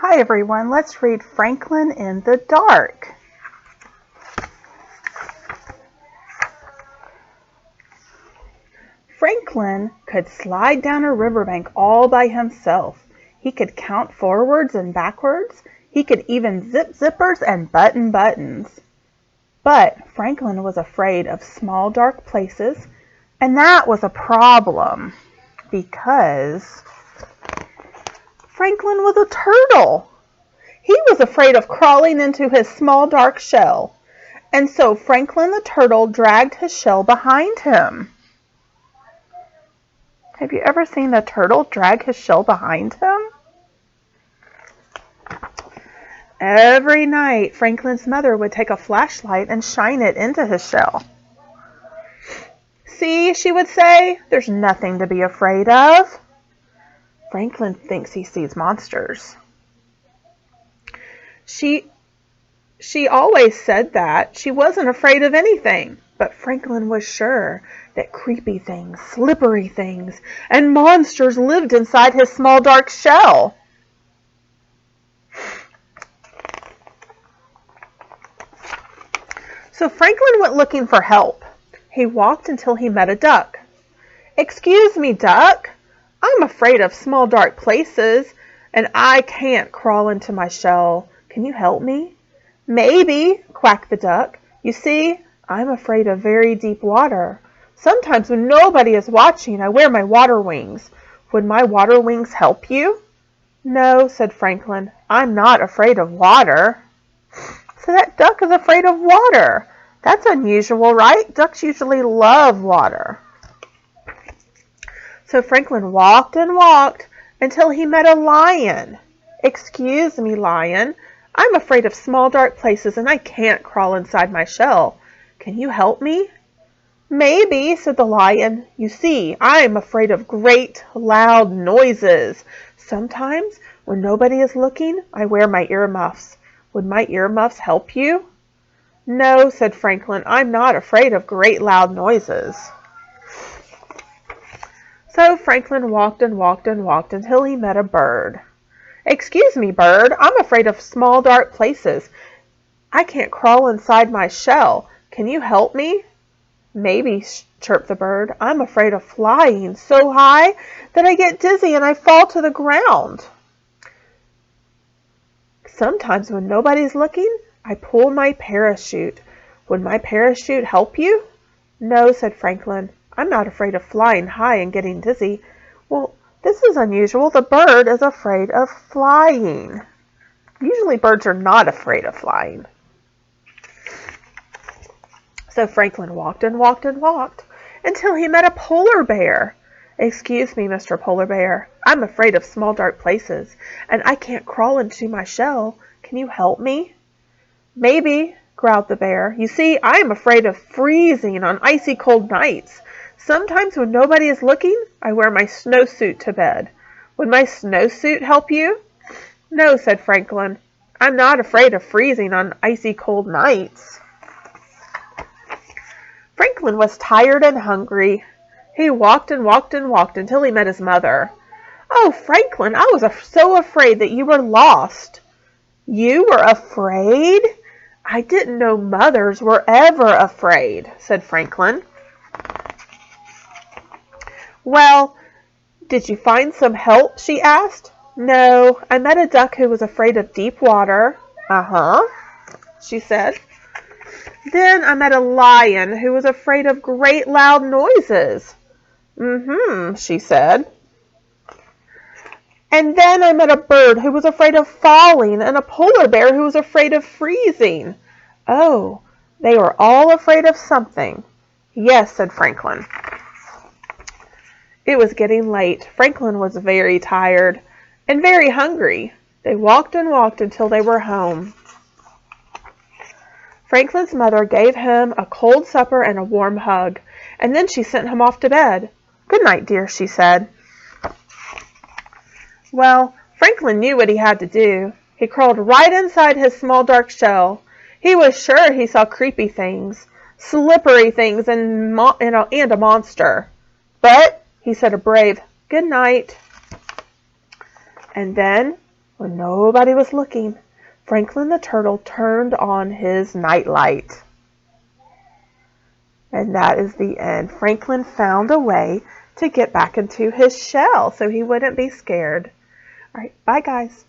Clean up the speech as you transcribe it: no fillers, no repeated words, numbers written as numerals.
Hi everyone, let's read Franklin in the Dark. Franklin could slide down a riverbank all by himself. He could count forwards and backwards. He could even zip zippers and button buttons. But Franklin was afraid of small dark places, and that was a problem because Franklin was a turtle. He was afraid of crawling into his small dark shell, and so Franklin the turtle dragged his shell behind him. Have you ever seen a turtle drag his shell behind him? Every night, Franklin's mother would take a flashlight and shine it into his shell. "See," she would say, "there's nothing to be afraid of." Franklin thinks he sees monsters. She always said that she wasn't afraid of anything, but Franklin was sure that creepy things, slippery things, and monsters lived inside his small dark shell. So Franklin went looking for help. He walked until he met a duck. "Excuse me, duck. I'm afraid of small dark places, and I can't crawl into my shell. Can you help me?" "Maybe," quacked the duck. "You see, I'm afraid of very deep water. Sometimes when nobody is watching, I wear my water wings. Would my water wings help you?" "No," said Franklin. "I'm not afraid of water." So that duck is afraid of water. That's unusual, right? Ducks usually love water. So Franklin walked and walked until he met a lion. "Excuse me, lion. I'm afraid of small dark places and I can't crawl inside my shell. Can you help me?" "Maybe," said the lion. "You see, I'm afraid of great, loud noises. Sometimes, when nobody is looking, I wear my earmuffs. Would my earmuffs help you?" "No," said Franklin. "I'm not afraid of great, loud noises." So Franklin walked and walked and walked until he met a bird. "Excuse me, bird. I'm afraid of small, dark places. I can't crawl inside my shell. Can you help me?" "Maybe," chirped the bird. "I'm afraid of flying so high that I get dizzy and I fall to the ground. Sometimes when nobody's looking, I pull my parachute. Would my parachute help you?" "No," said Franklin. "I'm not afraid of flying high and getting dizzy." Well, this is unusual. The bird is afraid of flying. Usually birds are not afraid of flying. So Franklin walked and walked and walked until he met a polar bear. "Excuse me, Mr. Polar Bear. I'm afraid of small dark places, and I can't crawl into my shell. Can you help me?" "Maybe," growled the bear. "You see, I am afraid of freezing on icy cold nights. Sometimes when nobody is looking, I wear my snowsuit to bed. Would my snowsuit help you?" "No," said Franklin. "I'm not afraid of freezing on icy cold nights." Franklin was tired and hungry. He walked and walked and walked until he met his mother. "Oh, Franklin, I was so afraid that you were lost." "You were afraid? I didn't know mothers were ever afraid," said Franklin. "Well, did you find some help?" she asked. "No, I met a duck who was afraid of deep water." "Uh-huh," she said. "Then I met a lion who was afraid of great loud noises." "Mm-hmm," she said. "And then I met a bird who was afraid of falling and a polar bear who was afraid of freezing." "Oh, they were all afraid of something." "Yes," said Franklin. It was getting late. Franklin was very tired and very hungry. They walked and walked until they were home. Franklin's mother gave him a cold supper and a warm hug, and then she sent him off to bed. "Good night, dear," she said. Well, Franklin knew what he had to do. He crawled right inside his small dark shell. He was sure he saw creepy things, slippery things, and a monster. But he said a brave "good night." And then When nobody was looking, Franklin the turtle turned on his nightlight. And that is the end. Franklin found a way to get back into his shell so he wouldn't be scared. All right, bye guys.